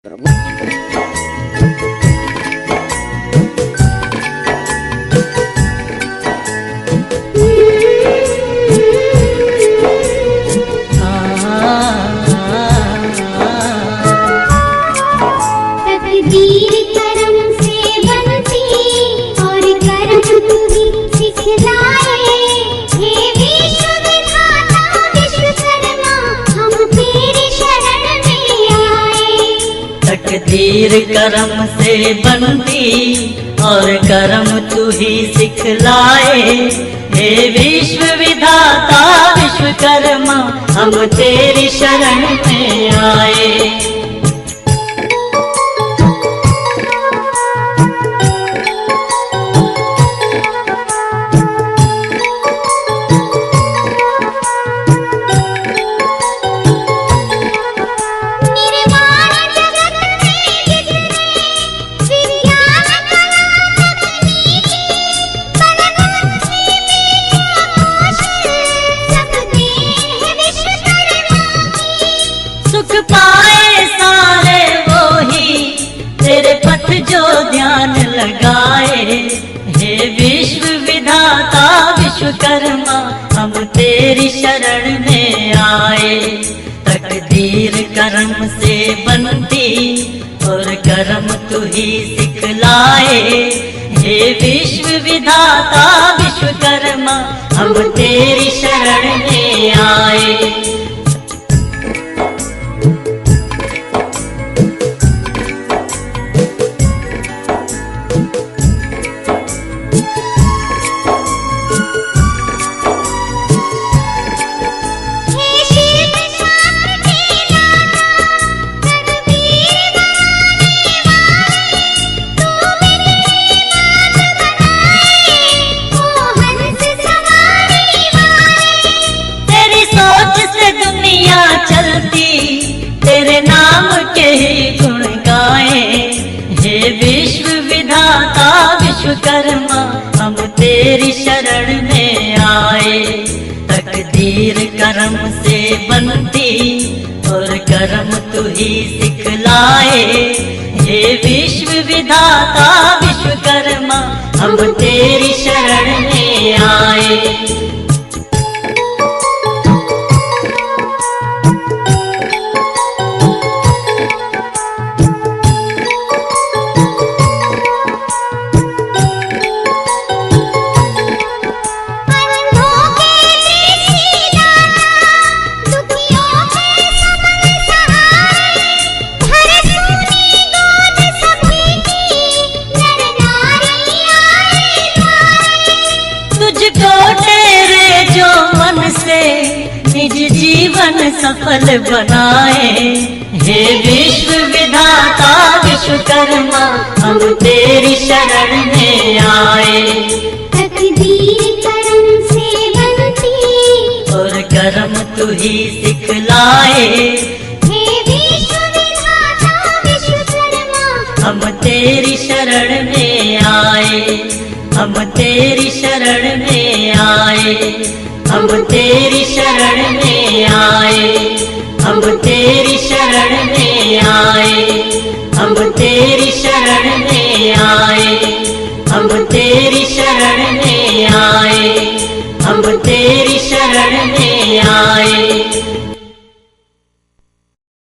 तकदीर करम से बनती और करम तू ही सिखलाए। हे विश्व विधाता विश्वकर्मा हम तेरी शरण में आए। तकदीर करम से बनती और करम तू ही सिखलाए। हे विश्व विधाता विश्वकर्मा हम तेरी शरण में आए। सुख पाए सारे वो ही तेरे पथ जो ध्यान लगाए। हे विश्व विधाता विश्वकर्मा हम तेरी शरण में आए। तकदीर करम से बनती और करम तू ही सिखलाए। हे विश्व विधाता विश्वकर्मा हम तेरी शरण में आए। चलती तेरे नाम के ही गुण गाए। हे विश्व विधाता विश्वकर्मा हम तेरी शरण में आए। तकदीर करम से बनती और करम तू ही सिखलाए। हे विश्व विधाता विश्वकर्मा हम तेरी शरण में आए। निज जीवन सफल बनाए। हे विश्व विधाता विश्वकर्मा हम तेरी शरण में आए। तकदीर करम से बनती और करम तू ही सिखलाए। हे विश्व विधाता विश्वकर्मा हम तेरी शरण में आए। हम तेरी शरण में आए। हम तेरी शरण में आए। हम तेरी शरण में आए। हम तेरी शरण में आए। हम तेरी शरण में आए। हम तेरी शरण में आए।